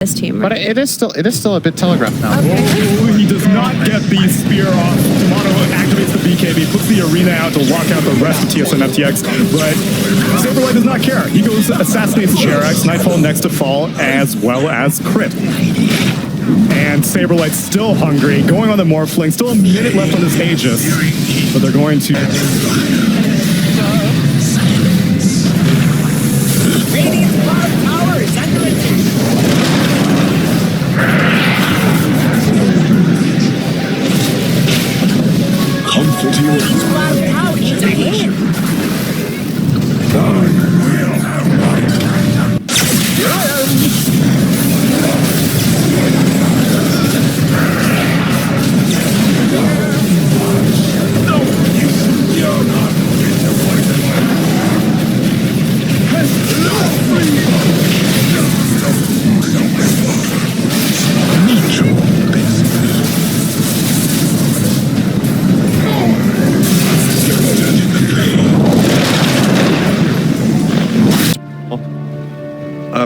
this team. But it is still a bit telegraphed now. Okay. Oh, he does not get the spear off. Tomato activates the BKB, puts the arena out to lock out the rest of TSM FTX, but Saberlight does not care. He goes, assassinates Jerax, Nightfall next to fall, as well as crit. And Saberlight's still hungry, going on the Morphling, still a minute left on this Aegis, but they're going to... Radiant's bottom tower is under attack. Comfort you. Radiant's bottom tower needs a hand.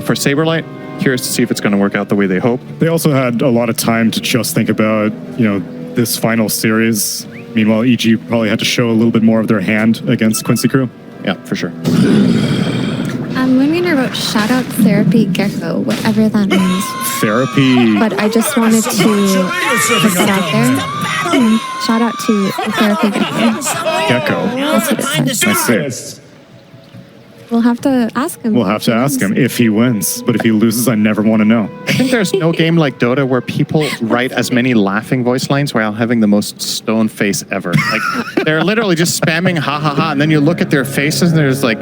For Saberlight, curious to see if it's going to work out the way they hope. They also had a lot of time to just think about, this final series. Meanwhile, EG probably had to show a little bit more of their hand against Quincy Crew. Yeah, for sure. Moonwinter wrote shout out therapy gecko, whatever that means. Therapy. But I just wanted to put that out there. Shout out to therapy gecko. Gecko. That's what it says. I see. We'll have to ask him. We'll have to ask him if he wins, but if he loses, I never want to know. I think there's no game like Dota where people write as many laughing voice lines while having the most stone face ever. Like, they're literally just spamming ha ha ha, and then you look at their faces and there's like,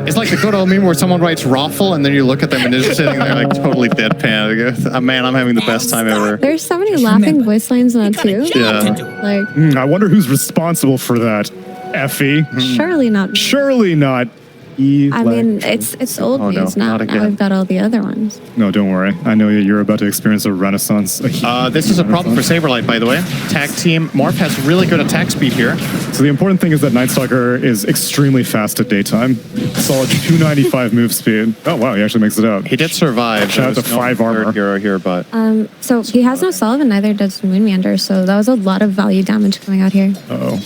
it's like the good old meme where someone writes raffle and then you look at them and they're just sitting there like totally deadpan. Like, man, I'm having the best time ever. There's so many laughing voice lines now too. Yeah. Like, I wonder who's responsible for that. Effie? surely not. Surely not. I mean, it's old Oh, no, news now. not again. Now we've got all the other ones. No, don't worry. I know you're about to experience a renaissance. This is a problem for Saberlight, by the way. Tag team Morph has really good attack speed here. So the important thing is that Nightstalker is extremely fast at daytime. Solid 295 move speed. Oh wow, he actually makes it out. He did survive. Shout out to There's no 5 third armor. hero here, but So he has no solve and neither does Moonmeander, so that was a lot of value damage coming out here. Uh-oh.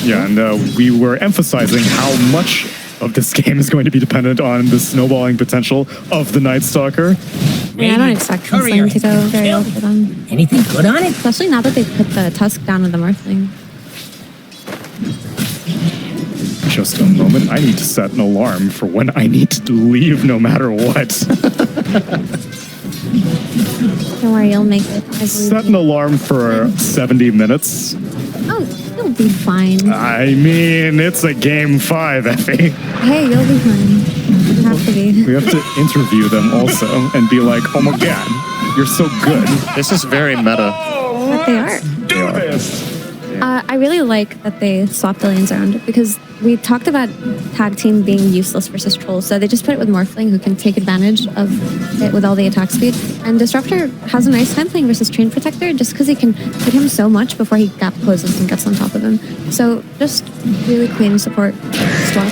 Yeah, and we were emphasizing how much of this game is going to be dependent on the snowballing potential of the Nightstalker. I don't expect Morphling to go very well for them. Anything good on it? Especially now that they put the Tusk down with the Morphling. Just a moment, I need to set an alarm for when I need to leave no matter what. Don't worry, you'll make it. I believe Set you. an alarm for 70 minutes. Oh, you'll be fine. I mean, it's a game 5, Effie. Hey, you'll be fine. You have to be. We have to interview them also and be like, oh my god, you're so good. this is very meta. But they are. They are. I really like that they swapped the lanes around because we talked about tag team being useless versus trolls, so they just put it with Morphling who can take advantage of it with all the attack speed. And Disruptor has a nice time playing versus Train Protector just because he can hit him so much before he gap closes and gets on top of him. So just really clean support swap.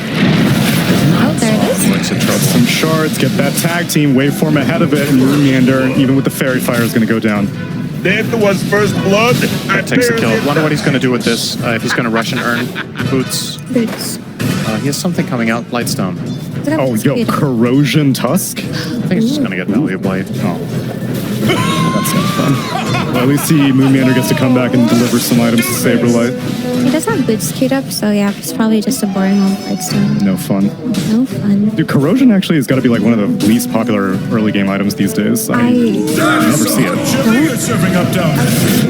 Oh, there it is. Like to trust some shards, get that tag team waveform ahead of it, and Moonmeander, even with the Fairy Fire, is going to go down. Death was first blood. That takes the kill. Wonder what he's going to do with this. If he's going to rush and earn boots. Boots. He has something coming out. Lightstone. Oh, yo, Corrosion Tusk? I think he's just going to get Valley of Blight. Oh. That's not fun. Well, at least Moonmeander gets to come back and deliver some items to Saberlight. He does have boots queued up, so yeah, it's probably just a boring old Lightstone. No fun. No fun. Dude, Corrosion actually has got to be like one of the least popular early game items these days. I never see it.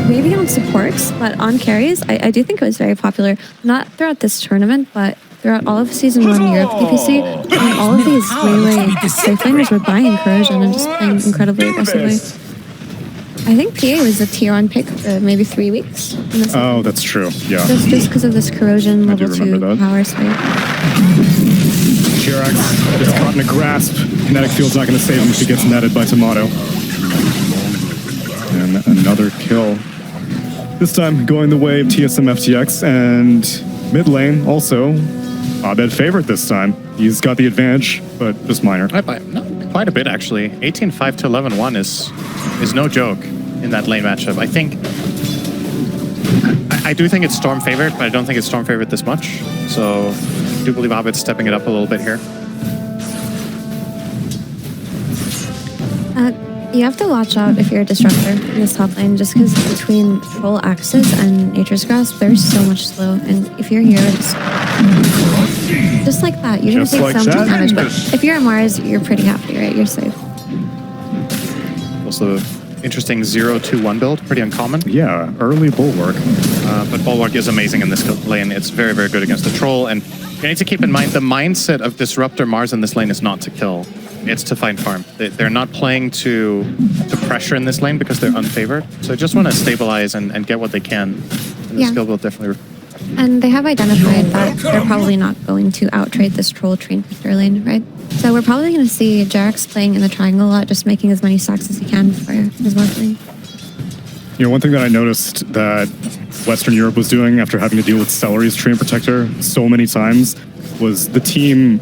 Maybe on supports, but on carries, I do think it was very popular. Not throughout this tournament, but throughout all of Season 1 Europe DPC, and all of these melee safe-laners were buying Corrosion and just playing incredibly aggressively. I think PA was the tier 1 pick for maybe 3 weeks. Oh, that's true. Yeah. Just because of this Corrosion I do level 2 remember that. power spike. Jerax gets caught in a grasp. Kinetic Field's not going to save him if he gets netted by Tomato. And another kill. This time going the way of TSM FTX, and mid lane also Abed favorite this time. He's got the advantage, but just minor. I buy him. No. quite a bit actually. 18-5 to 11-1 is no joke in that lane matchup. I think I do think it's Storm favored, but I don't think it's Storm favored this much. So I do believe Abed's stepping it up a little bit here. You have to watch out if you're a disruptor in this top lane, just because between Troll Axis and Nature's Grasp, there's so much slow. And if you're here, it's just like that. You're going to take so much damage. But if you're at Mars, you're pretty happy, right? You're safe. Also, interesting 0-2-1 build, pretty uncommon. Yeah, early Bulwark. But Bulwark is amazing in this lane. It's very, very good against the Troll. And you need to keep in mind, the mindset of Disruptor Mars in this lane is not to kill. It's to find farm. They're not playing to pressure in this lane because they're unfavored. So they just want to stabilize and get what they can. And the skill build definitely... And they have identified that they're probably not going to outtrade this Troll Train Victor lane, right? So we're probably going to see Jerax playing in the triangle a lot, just making as many stacks as he can for his morphling. You know, one thing that I noticed that Western Europe was doing after having to deal with Celery's Treant Protector so many times was the team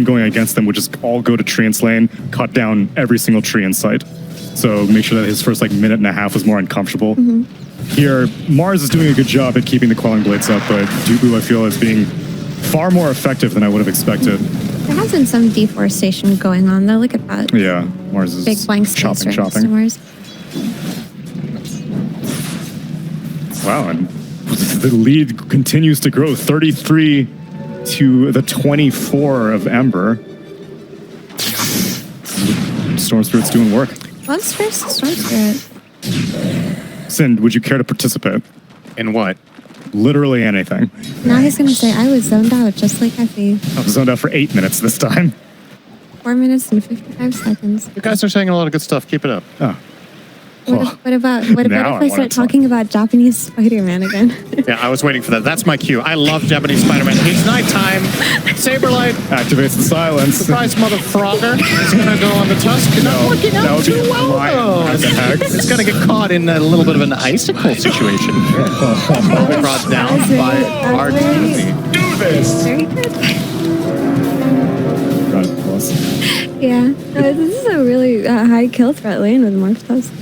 going against them would just all go to Treant's lane, cut down every single tree in sight. So make sure that his first like minute and a half was more uncomfortable. Here, Mars is doing a good job at keeping the Quelling Blades up, but DuBu, I feel, is being far more effective than I would have expected. There has been some deforestation going on, though. Look at that. Yeah, Mars is big blank space right next to Mars. Wow, and the lead continues to grow, 33 to the 24 of Ember. Storm Spirit's doing work. What's first Storm Spirit? Sind, would you care to participate? In what? Literally anything. Now he's going to say, I was zoned out, just like Effie. I was zoned out for 8 minutes this time. 4 minutes and 55 seconds. You guys are saying a lot of good stuff. Keep it up. Oh. What about if I start talking about Japanese Spider-Man again? Yeah, I was waiting for that. That's my cue. I love Japanese Spider-Man. It's nighttime. Saberlight activates the silence. Surprise, mother frogger. It's gonna go on the tusk. Not working out too well. It's gonna get caught in a little bit of an icicle situation. Brought down by our team. Do this. Very good. Got it, plus. Yeah, this is a really high kill threat lane with Morph Tusk.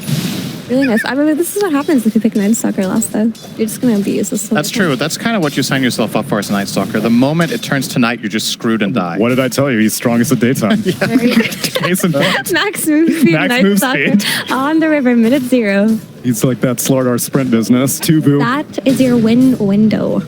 Really nice. I mean, this is what happens if you pick Night Stalker last though. You're just going to abuse this. That's true. That's kind of what you sign yourself up for as a Night Stalker. The moment it turns to night, you're just screwed and die. What did I tell you? He's strongest at daytime. Case in point. Max move speed, Night Stalker on the river, minute 0. He's like that Slardar sprint business. DuBu. That is your win window.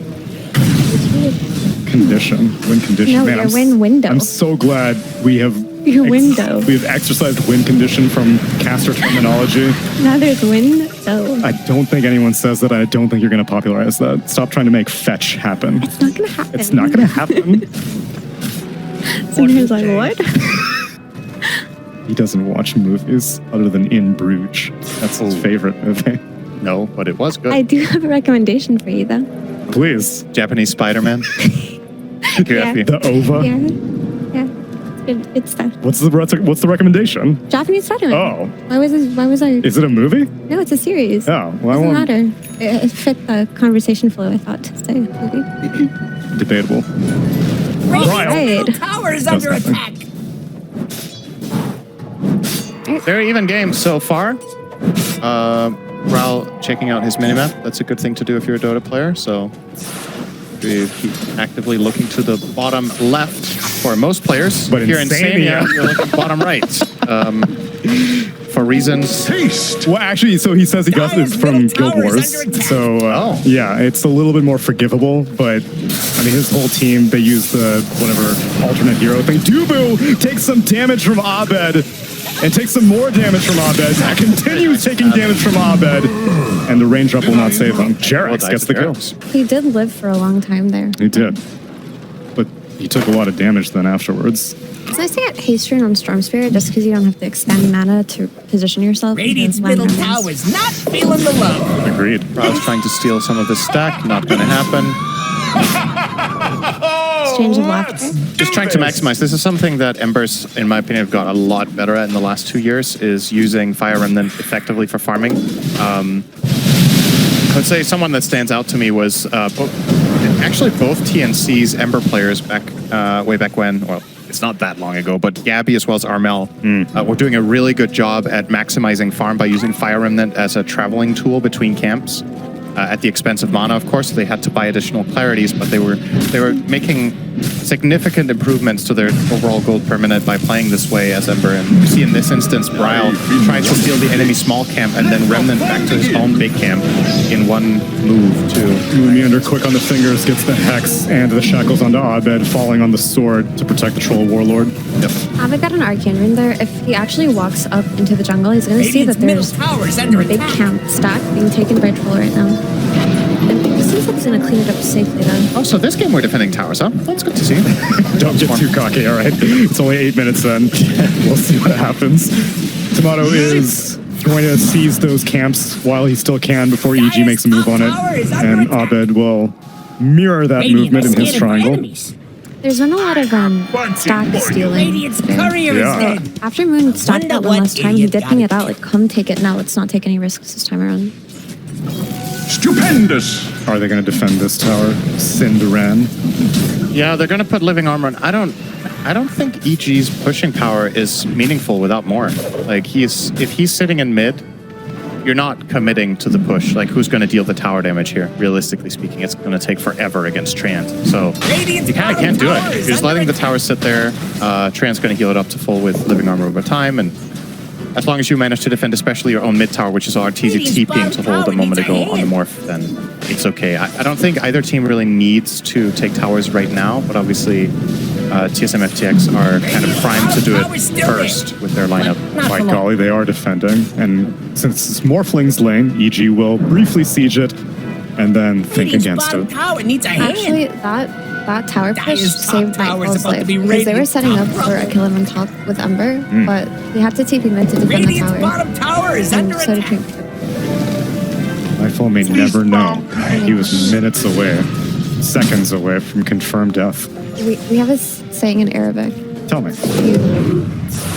Condition. Win condition. No, man, your win window. I'm so glad we have... Your window. We have exercised win condition from caster terminology. Now there's window. I don't think anyone says that. I don't think you're going to popularize that. Stop trying to make fetch happen. It's not going to happen. It's not going to happen. Sometimes like, what? He doesn't watch movies other than In Bruges. That's his favorite movie. No, but it was good. I do have a recommendation for you, though. Please. Japanese Spider-Man. Yeah. The OVA. Yeah. Good stuff. What's the recommendation? Japanese Spider-Man. Oh. Why was I? Is it a movie? No, it's a series. Oh, well, Doesn't matter. It fit the conversation flow, I thought, to say movie. Debatable. Right. The tower is under attack. Very even game so far. Ral checking out his minimap. That's a good thing to do if you're a Dota player. So we keep actively looking to the bottom left for most players. But here in Sania, you're looking bottom right. For reasons. Taste. Well, actually, so he says he got this from Guild Wars. So, yeah, it's a little bit more forgivable. But, I mean, his whole team, they use the whatever alternate hero thing. DuBu takes some damage from Abed. And takes some more damage from Abed. Continues taking damage from Abed. And the range up will not save him. Jerax gets the kill. He did live for a long time there. He did. But he took a lot of damage then afterwards. It's nice to get haste rune on Storm Spirit just because you don't have to expend mana to position yourself. Radiant's middle tower is not feeling the love. Agreed. Raul's trying to steal some of this stack. Not going to happen. Exchange of laughter. Just trying to maximize. This is something that Embers, in my opinion, have got a lot better at in the last 2 years, is using Fire Remnant effectively for farming. I would say someone that stands out to me was actually both TNC's Ember players back way back when, well, it's not that long ago, but Gabby as well as Armel were doing a really good job at maximizing farm by using Fire Remnant as a traveling tool between camps. At the expense of mana, of course. They had to buy additional clarities, but they were making significant improvements to their overall gold per minute by playing this way as Ember. And you see in this instance, Bryle tried to steal the enemy small camp and then Remnant back to his own big camp in one move too. Meander quick on the fingers, gets the Hex and the shackles onto Abed, falling on the sword to protect the Troll Warlord. Yep. Abed got an Arcane Rune there. If he actually walks up into the jungle, he's going to see that there's a big camp stack being taken by Troll right now. And it seems like he's going to clean it up safely then. Oh, so this game we're defending towers, huh? That's good to see. Don't get too cocky, all right? It's only 8 minutes in. We'll see what happens. Tomato is going to seize those camps while he still can before EG makes a move on it. And Abed will mirror that movement in his triangle. There's been a lot of stack stealing. Yeah. After Moon stacked that one last time, he did ping it out, like, come take it now. Let's not take any risks this time around. Stupendous! Are they going to defend this tower? Cinderan. Yeah, they're going to put living armor on. I don't think EG's pushing power is meaningful without more. Like if he's sitting in mid, you're not committing to the push. Like who's going to deal the tower damage here? Realistically speaking, it's going to take forever against Trant. So you kind of can't do it. You're just letting the tower sit there. Trant's going to heal it up to full with living armor over time, and as long as you manage to defend especially your own mid tower, which is RTZ TPing to hold a moment ago on the morph, then it's okay. I don't think either team really needs to take towers right now, but obviously TSM FTX are kind of primed to do it first with their lineup. By golly, they are defending. And since it's Morphling's lane, EG will briefly siege it and then think against it. Actually, that tower push saved Nightfall's life because they were setting up for a kill him on top with Ember, but they had to TP mid to defend the tower. And so did Trink. Nightfall may never know. He was minutes away, seconds away from confirmed death. We have a saying in Arabic. Tell me. You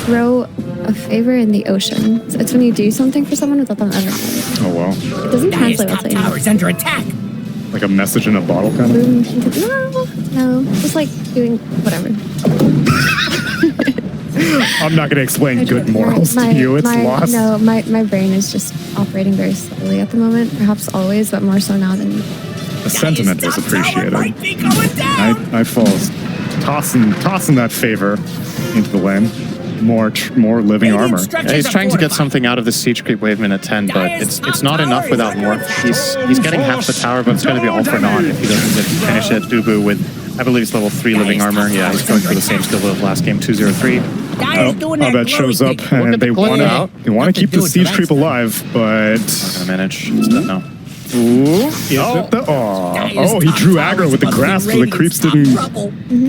throw a favor in the ocean. It's when you do something for someone without them ever knowing. Oh, well. It doesn't translate well to English. Tower is under attack. Like a message in a bottle kind of? No, just like doing whatever. I'm not going to explain good morals to you. It's lost. No, my brain is just operating very slowly at the moment. Perhaps always, but more so now than... The sentiment was appreciated. Nightfall's tossing that favor into the lane. More living armor. Yeah, he's trying to get something out of the siege creep wave minute 10, but it's not enough without more. He's getting half the tower, but it's going to be all for naught if he doesn't finish it. DuBu with, I believe it's level 3 living armor. Yeah, he's going for the same skill of last game, 203. Abed shows up, and they want to keep the siege creep alive, but... Not going to manage. It's done now. Ooh, oh, he drew aggro with the grasp, so the creeps didn't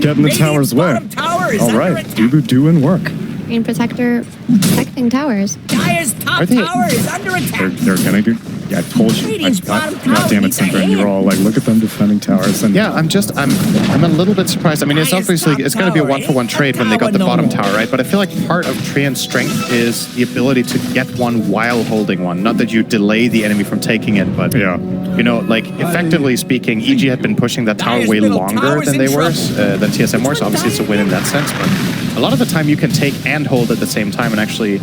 get in the tower's way. All right, DuBu doing work. Green Protector protecting towers. Are they? Tower is under attack. They're gonna do. Yeah, I told you. God damn it, Simran, you're all like, look at them defending towers. And yeah, I'm a little bit surprised. I mean, it's obviously going to be a 1-for-1 trade when they got the bottom tower, right? But I feel like part of Trian's strength is the ability to get one while holding one. Not that you delay the enemy from taking it, but yeah, you know, like effectively speaking, EG had been pushing that tower way longer than they were, than TSM were. So obviously it's a win in that sense. But a lot of the time you can take and hold at the same time and actually.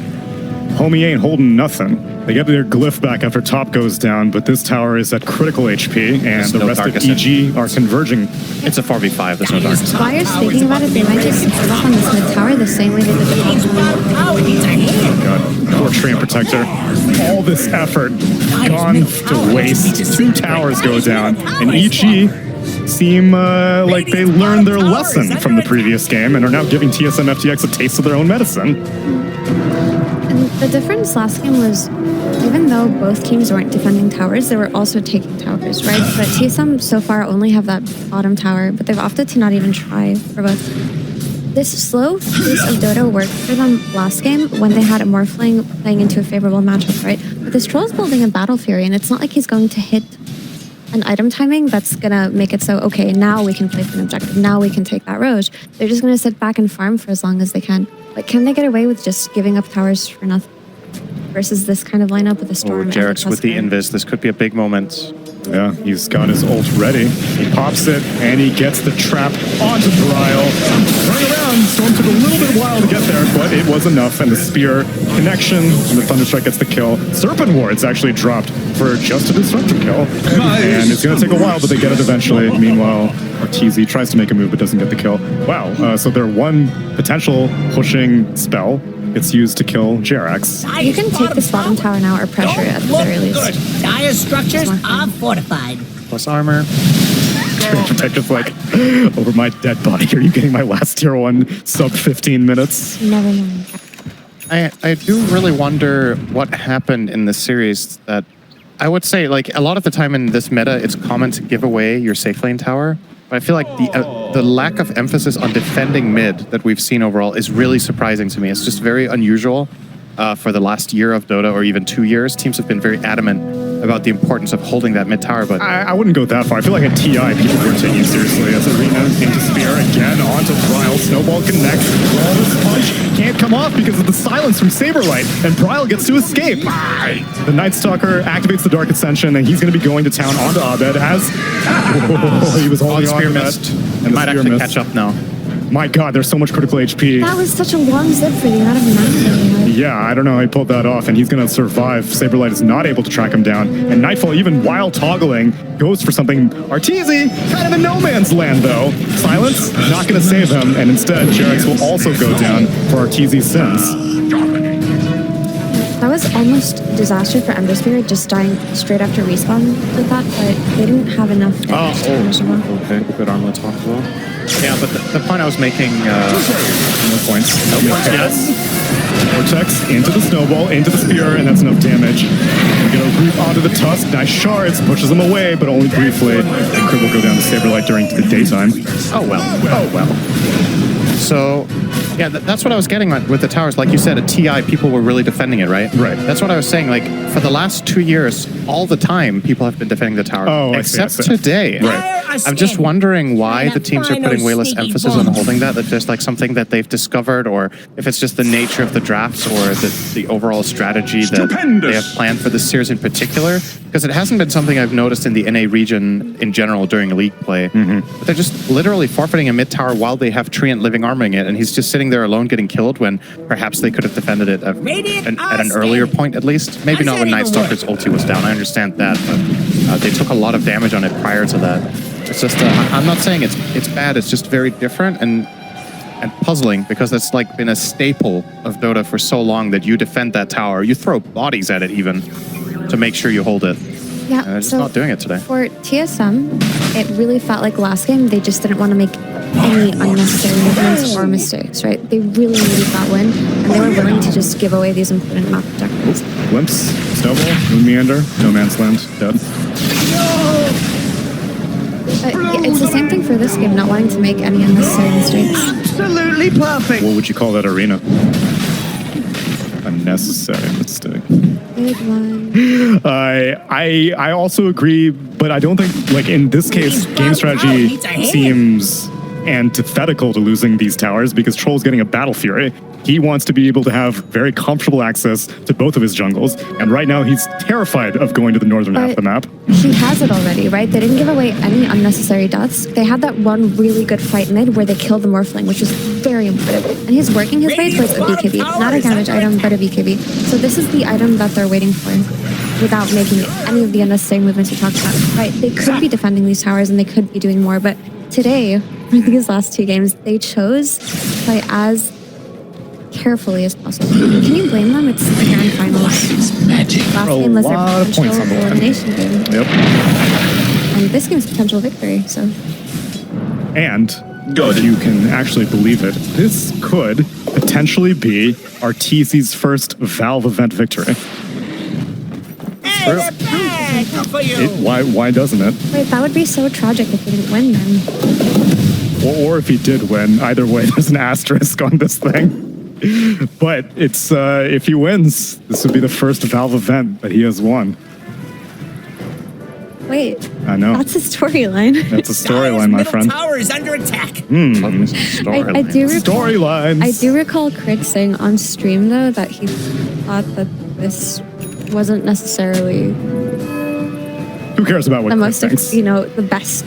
Homie ain't holding nothing. They get their glyph back after top goes down, but this tower is at critical HP, and the rest of EG are converging. It's a 4v5, there's no darkness. While you're speaking about it, they might just give up on this mid tower the same way they did the top tower. Oh god, poor Treant Protector. All this effort gone to waste. 2 towers go down, and EG seem like they learned their lesson from the previous game and are now giving TSM FTX a taste of their own medicine. And the difference last game was, even though both teams weren't defending towers, they were also taking towers, right? But TSM so far only have that bottom tower, but they've opted to not even try for both. This slow pace of Dota worked for them last game when they had a Morphling playing into a favorable matchup, right? But this Troll's building a Battle Fury, and it's not like he's going to hit an item timing that's gonna make it so, okay, now we can play for an objective, now we can take that Roche. They're just gonna sit back and farm for as long as they can. Like, can they get away with just giving up towers for nothing versus this kind of lineup with a Storm? Jerax with the invis, this could be a big moment. Yeah, he's got his ult ready. He pops it, and he gets the trap onto Brile. Turning around, Storm took a little bit while to get there, but it was enough, and the spear connection, and the Thunderstrike gets the kill. Serpent Ward's actually dropped for just a Disruptor kill. And it's going to take a while, but they get it eventually. Meanwhile, Arteezy tries to make a move, but doesn't get the kill. Wow, so their one potential pushing spell gets used to kill Jerax. You can take this bottom tower now or pressure it at the very least. Dire structures are fortified. Plus armor. Protective's like, over my dead body, are you getting my last tier 1 sub 15 minutes? Never mind. I do really wonder what happened in this series that I would say, like, a lot of the time in this meta, it's common to give away your safe lane tower. But I feel like the lack of emphasis on defending mid that we've seen overall is really surprising to me. It's just very unusual for the last year of Dota, or even 2 years. Teams have been very adamant about the importance of holding that mid tower, but I wouldn't go that far. I feel like at TI, people were taking it seriously. As Arena into Spear again onto Brile. Snowball connects. This punch can't come off because of the silence from Saberlight, and Brile gets to escape. The Night Stalker activates the Dark Ascension, and he's going to be going to town onto Abed as he was holding on Spear to that. missed. And It the might Spear actually missed. catch up now. My God, there's so much critical HP. That was such a long zip for the amount of mana that he had. Yeah, I don't know how he pulled that off, and he's going to survive. Saberlight is not able to track him down, and Nightfall, even while toggling, goes for something. Arteezy, kind of in no man's land, though. Silence, not going to save him, and instead, Jerax will also go down for Arteezy's sins. That was almost disaster for Emberspear, just dying straight after respawn with that, but they didn't have enough damage to finish him off. Okay, good armlet talk as well. Yeah, but the point I was making... No points. No points, yes. Vortex into the Snowball, into the Spear, and that's enough damage. Gonna root onto the Tusk. Nice shards, pushes him away, but only briefly. And Crit will go down to Saberlight during the daytime. Oh, well. Oh, well. So, yeah, that's what I was getting at with the towers. Like you said, at TI, people were really defending it, right? Right. That's what I was saying. Like, for the last 2 years, all the time, people have been defending the tower. Oh, I see, except I see. today. Right. I'm just wondering why the teams are putting way less emphasis on holding that. If there's like something that they've discovered, or if it's just the nature of the drafts, or the overall strategy that they have planned for this series in particular. Because it hasn't been something I've noticed in the NA region in general during league play. But they're just literally forfeiting a mid tower while they have Treant living armoring it, and he's just sitting there alone getting killed when perhaps they could have defended it at an earlier point at least. Maybe not when Night Stalker's ulti was down, I understand that, but they took a lot of damage on it prior to that. It's just, I'm not saying it's bad, it's just very different and puzzling, because that's like been a staple of Dota for so long, that you defend that tower, you throw bodies at it even to make sure you hold it. Yeah, And they're just not doing it today. For TSM, it really felt like last game they just didn't want to make any unnecessary movements or mistakes, right? They really needed that win, and they were willing to just give away these important map objectives. Glimpse, Snowball, Moon Meander, No Man's Land, dead. It's the same thing for this game, not wanting to make any unnecessary mistakes. Absolutely perfect. What would you call that Arena? Unnecessary mistake. Big one. I also agree, but I don't think, like, in this case, game strategy seems antithetical to losing these towers, because Troll's getting a Battle Fury. He wants to be able to have very comfortable access to both of his jungles, and right now he's terrified of going to the northern half of the map. He has it already, right? They didn't give away any unnecessary deaths. They had that one really good fight mid where they killed the Morphling, which was very important. And he's working his way towards a BKB. Not a damage item, but a BKB. So this is the item that they're waiting for, without making any of the unnecessary movements you talked about. Right, they could be defending these towers and they could be doing more, but today, for these last 2 games, they chose to play as carefully as possible. Can you blame them? It's the grand finals. Last game was their lot of points on potential the line. elimination game. Yep. And this game's potential victory, so... And you can actually believe it, this could potentially be Arteezy's first Valve event victory. Hey, they're back for you. Why doesn't it? Wait, that would be so tragic if he didn't win then. Or if he did win, either way, there's an asterisk on this thing. But it's if he wins, this would be the first Valve event that he has won. Wait, I know. that's a storyline. That's a storyline, my friend. Tower is under attack. I do recall, Storylines. I do recall Crit saying on stream, though, that he thought that this wasn't necessarily... Who cares about what the Chris most, thinks? the best.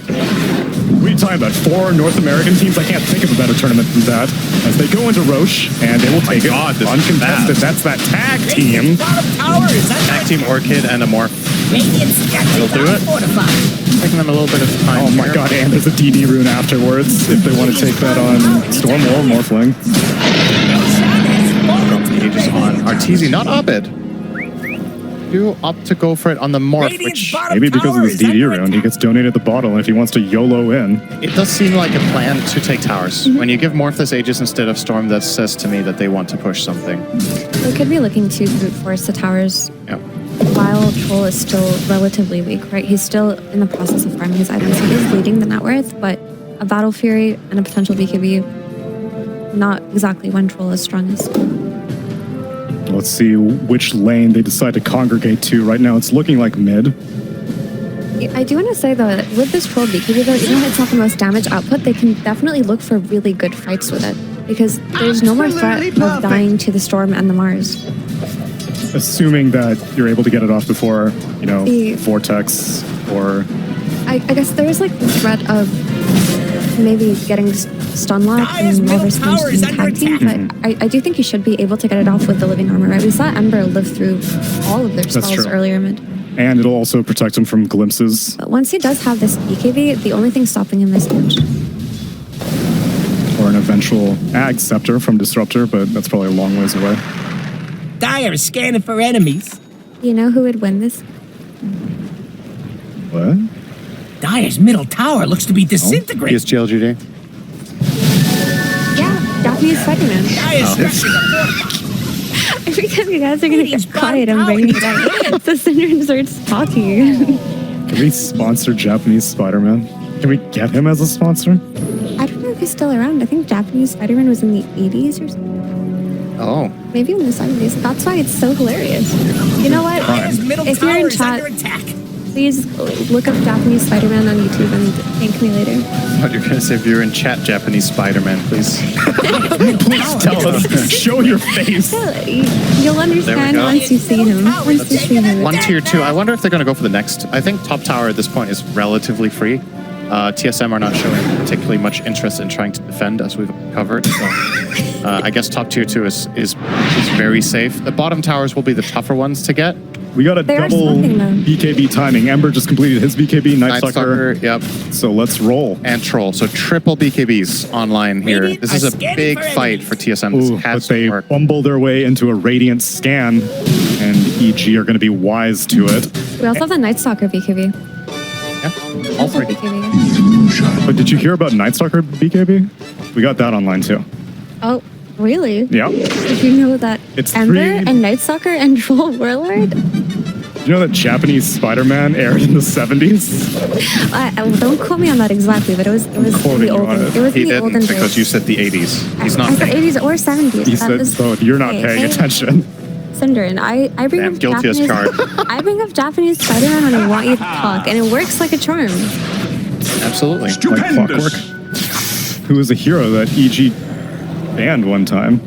We talking about 4 North American teams. I can't think of a better tournament than that. As they go into Roche, and they will take it God, this is uncontested. fast. That's that tag team. Bottom tower is under Tag Team Orchid and a Morph. Radiant structures do are it. fortified. Taking them a little bit of time. Oh my here. god, and there's a DD rune afterwards if they want to take that on Storm or Morphling. Aegis on Arteezy, not Abed. Do opt to go for it on the Morph, which Maybe because of his DD rune, he gets donated the bottle, and if he wants to YOLO in. it does seem like a plan to take towers. When you give Morph this Aegis instead of Storm, that says to me that they want to push something. They could be looking to brute force the towers Yep. while Troll is still relatively weak, right? He's still in the process of farming his items. He is leading the net worth, but a Battle Fury and a potential BKB, not exactly when Troll is strongest. Let's see which lane they decide to congregate to. Right now, it's looking like mid. I do want to say though, that with this Troll BKB though, even though it's not the most damage output, they can definitely look for really good fights with it. Because there's no more threat of dying to the Storm and the Mars. Assuming that you're able to get it off before, The- Vortex or... I guess there's like the threat of maybe getting stun locked Dire's and middle overspent tower in is the under tag team, but I do think you should be able to get it off with the living armor, right? We saw Ember live through all of their spells true. earlier mid. And it'll also protect him from glimpses. But once he does have this BKB, the only thing stopping him is damage. Or an eventual Ag Scepter from Disruptor, but that's probably a long ways away. Dire is scanning for enemies. You know who would win this? What? Dire's middle tower looks to be disintegrating. GLGD. Yeah, Japanese Spider-Man. Dire's structures are fortified. Every time you guys are gonna Radiant's get quiet, I'm bringing it up. The Syndrome starts talking. Can we sponsor Japanese Spider-Man? Can we get him as a sponsor? I don't know if he's still around. I think Japanese Spider-Man was in the 80s or something. Oh. Maybe in the 70s. That's why it's so hilarious. You know what? Dire's middle If you're tower in is chat, under attack. please look up Japanese Spider-Man on YouTube and thank me later. What you're gonna say if you're in chat, Japanese Spider-Man, please. Please tell us. Show your face. You'll understand go. once you see him. Once you see him. One tier 2. I wonder if they're gonna go for the next. I think top tower at this point is relatively free. TSM are not showing particularly much interest in trying to defend, as we've covered. So I guess top tier 2 is very safe. The bottom towers will be the tougher ones to get. We got a They are double smoking, though. BKB timing. Ember just completed his BKB, Night Sucker. Yep. So let's roll. And Troll. So triple BKBs online here. Radiant This is are a scanning big for fight enemies. for TSM. This Ooh, has but they to work. bumble their way into a Radiant scan, and EG are going to be wise to it. We also have the Night Stalker BKB. Yeah. All three. BKB. But did you hear about Night Stalker BKB? We got that online too. Oh, really? Yeah. Did you know that It's Ember three- and Night Stalker and Troll Warlord? You know that Japanese Spider-Man aired in the 70s? Don't quote me on that exactly, but it was in quoting the you on olden. it. It was He in the olden didn't because days. you said the 80s. He's not I said paying. 80s or 70s. He That said, was- so you're not paying attention. Syndrone, I bring Damn, up guilty as Japanese. I bring up Japanese Spider-Man when I want you to talk, and it works like a charm. Absolutely. Like clockwork. Who was a hero that EG banned one time.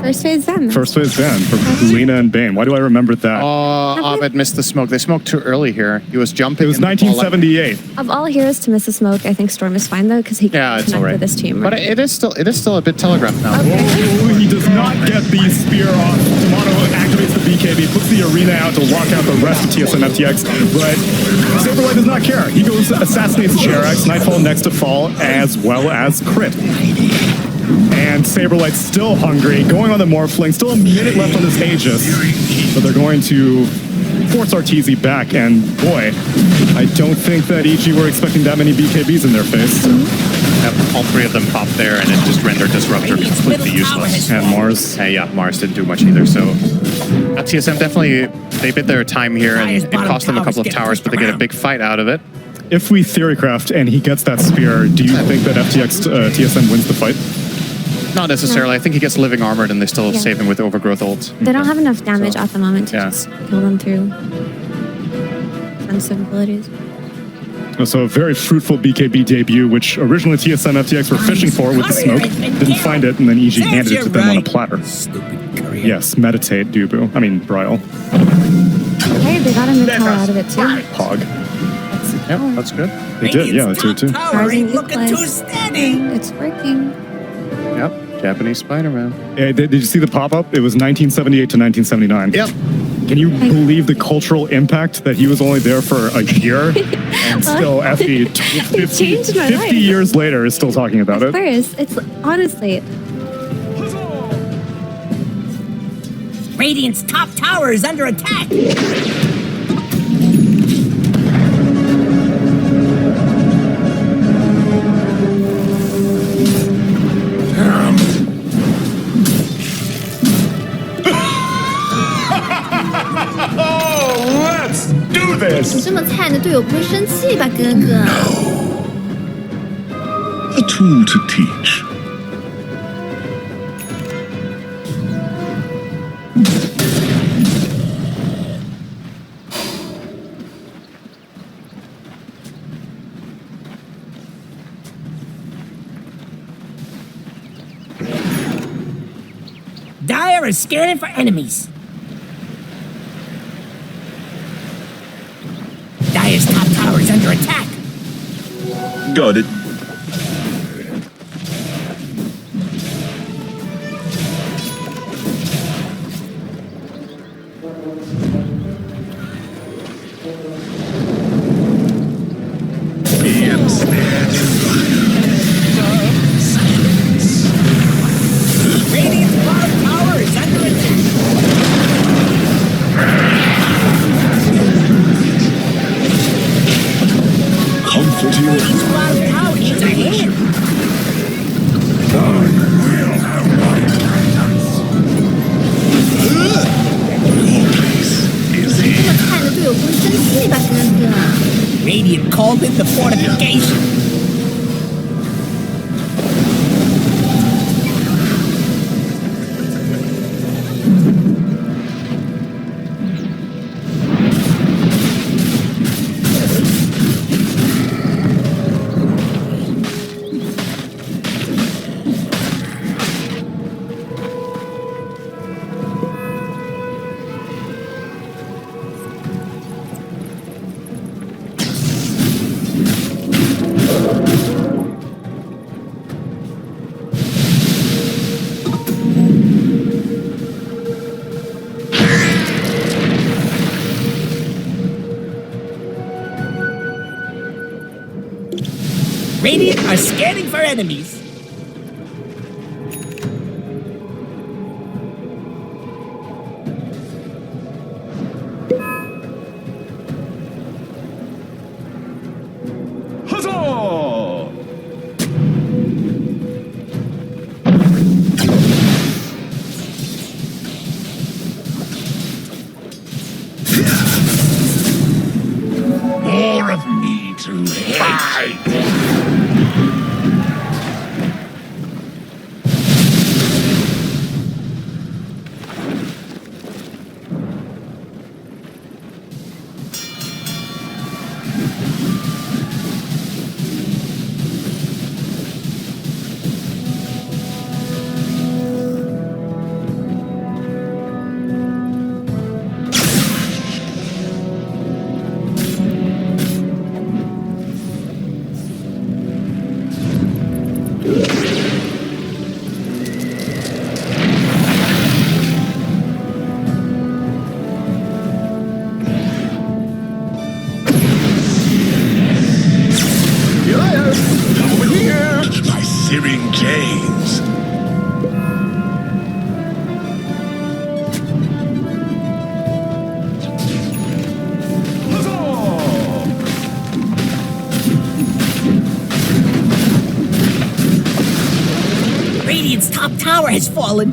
First phase then. First phase ban for Lena and Bane. Why do I remember that? Oh, Abed missed the smoke. They smoked too early here. He was jumping. It was in the ball up. 1978. Of all heroes to miss the smoke, I think Storm is fine though, because he can Yeah, it's connect all right. with this team. But Right? it is still a bit telegraphed now. Okay. Oh, he does not get the spear off. Tomato activates the BKB, puts the arena out to lock out the rest of TSM FTX, but Saberlight does not care. He goes, assassinates Jerax, Nightfall next to fall, as well as crit. And Saberlight's still hungry, going on the Morphling, still a minute left on this Aegis, but they're going to force Arteezy back, and boy, I don't think that EG were expecting that many BKBs in their face. Yep, all three of them popped there, and it just rendered Disruptor Radiant's completely middle tower useless. has And Mars. Hey, yeah, Mars didn't do much either. So TSM definitely, they bit their time here, and Dire's it bottom cost them a tower is couple of getting towers, pushed but they get a around. big fight out of it. If we theorycraft and he gets that spear, do you think that FTX TSM wins the fight? Not necessarily. I think he gets living armored, and they still Yeah. save him with overgrowth ult. They don't have enough damage at the moment to yeah. just kill them through offensive abilities. So a very fruitful BKB debut, which originally TSM FTX were fishing for with the smoke. Didn't find it, and then EG handed it to them on a platter. Stupid career. Yes, meditate, DuBu. I mean, Bryle. Hey, good. They got a mid-tower out of it too. Hog. Yeah, that's good. They did, yeah, Radiant's top too. tower ain't looking too steady. It's working. Yep, Japanese Spider-Man. Yeah, did you see the pop-up? It was 1978 to 1979. Yep. Can you believe the cultural impact that he was only there for a year and still FE 50 years later is still talking about Of it? course. It's honestly, Radiant's top tower is under attack. Oh, let's do this. 你这么菜，你的队友不会生气吧，哥哥？ A tool to teach. Dire is scanning for enemies. Dire's top tower is under attack. Got it. Radiant's bottom tower is under attack. Comforting. Radiant's bottom tower needs a hand. Is 这 he? 么菜，你的队友不会生气吧，哥哥？ Radiant called in the fortification. Radiant are scanning for enemies. Huzzah! More of me to hate. Over here! My searing gaze. Radiant's top tower has fallen.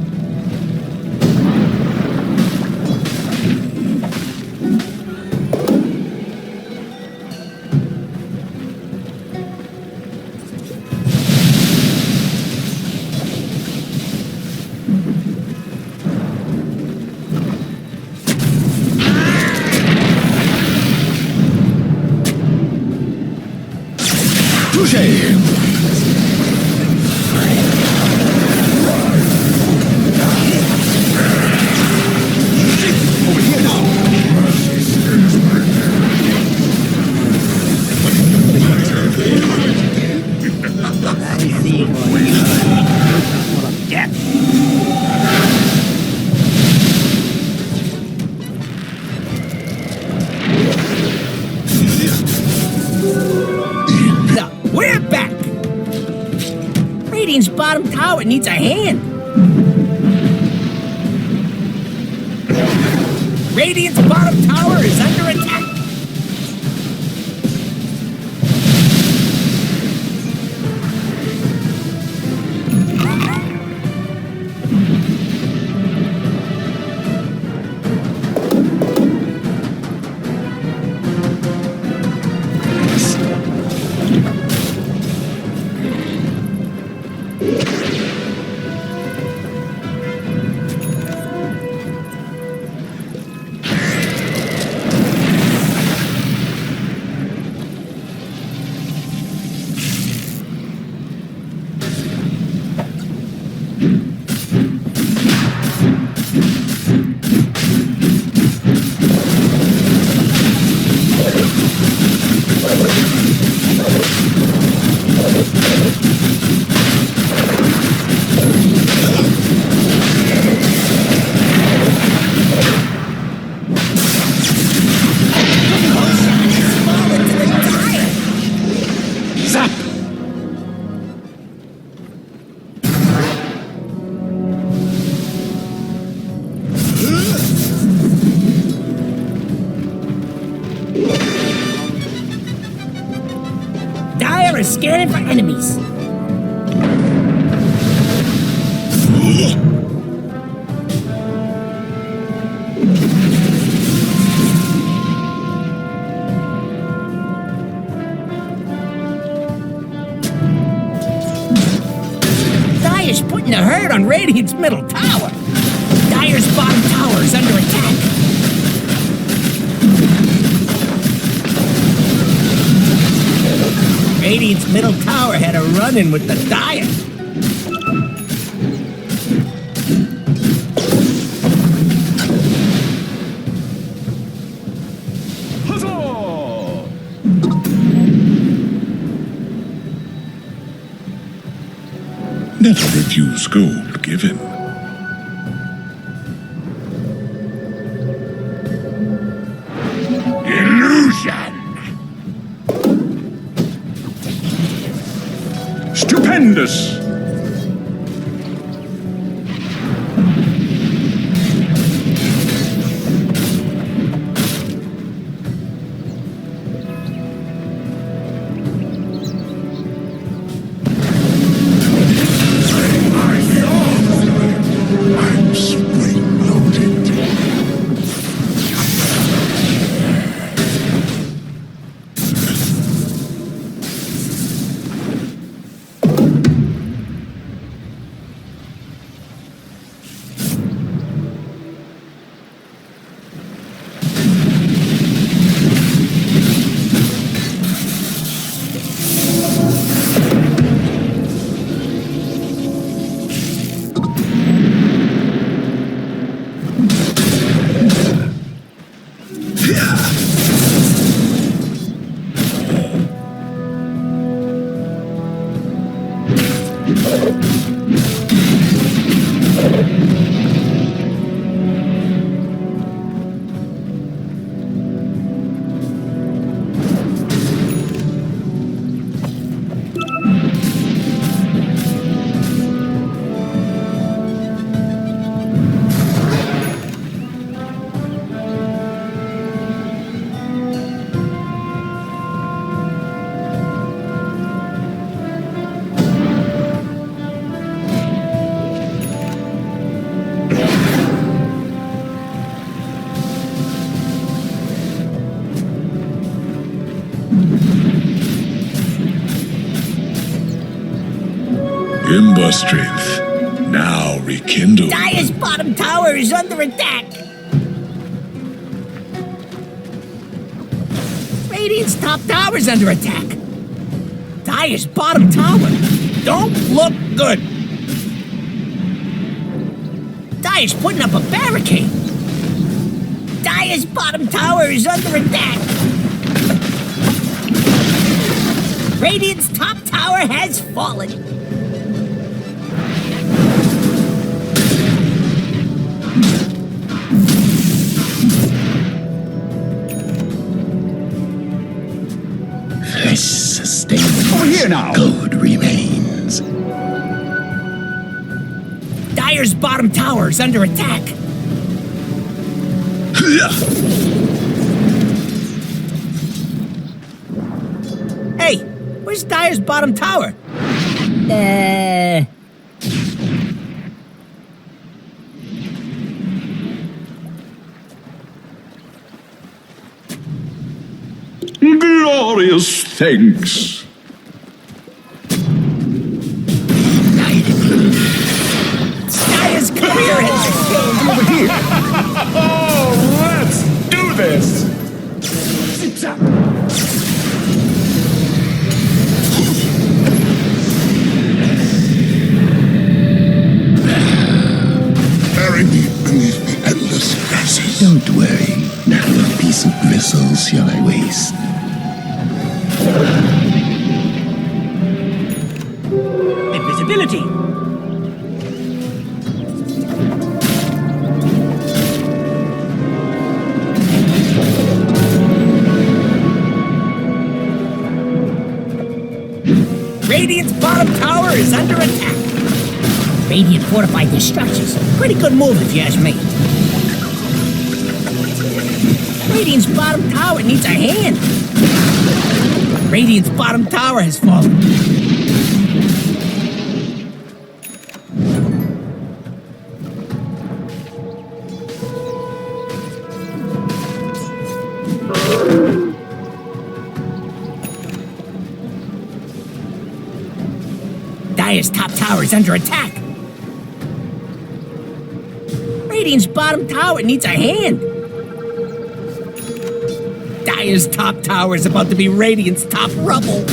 Touche! tower needs a hand. Radiant's bottom tower is under attack. Dire is scanning for enemies. Dire's putting a hurt on Radiant's middle tower. Dire's bottom tower is under attack. Radiant's middle tower had a run-in with the Dire. Never refuse gold given. Illusion! Stupendous! I'm spring-loaded. Ember strength, now rekindled. Dire's bottom tower is under attack. Radiant's top tower is under attack. Dire's bottom tower don't look good. Dire's putting up a barricade. Dire's bottom tower is under attack. Radiant's top tower has fallen. This sustainable gold remains. Dire's bottom tower is under attack. Hey, where's Dire's bottom tower? Glorious thanks. Dire's career has over here. Oh, let's do this! Bury me beneath the endless grasses. Don't worry, not a piece of bristles shall I waste. Invisibility. Radiant's bottom tower is under attack. Radiant fortified their structures. Pretty good move if you ask me. Radiant's bottom tower needs a hand. Radiant's bottom tower has fallen. Dire's top tower is under attack. Radiant's bottom tower needs a hand. Dire's top tower is about to be Radiant's top rubble.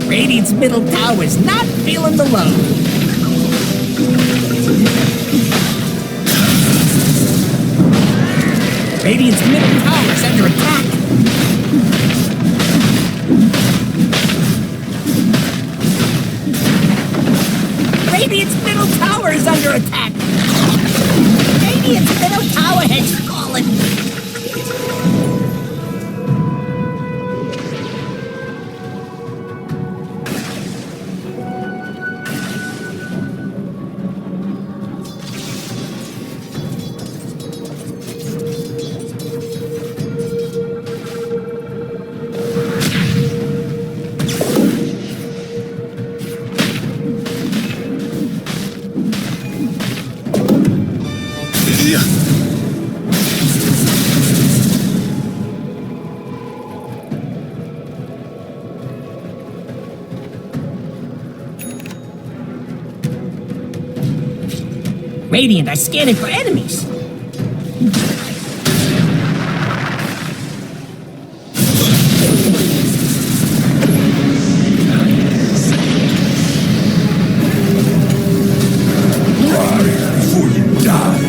Radiant's middle tower is not feeling the love. Radiant's middle tower is under attack. Radiant's middle tower is under attack. Radiant's middle tower has fallen. Radiant are scanning for enemies. Before you die.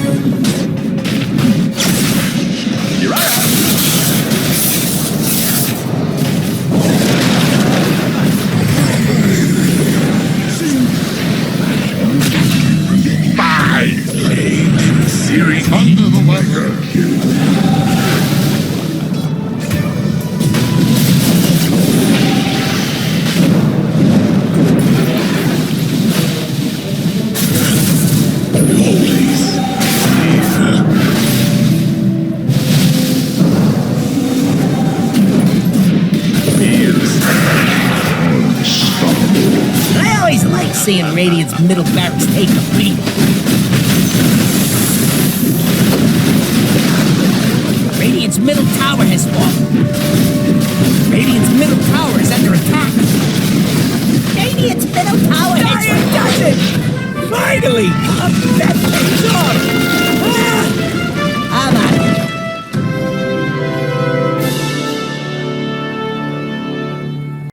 Searing under the weather. seeing Radiant's middle barracks take a beat. Radiant's middle tower has fallen. Radiant's middle tower is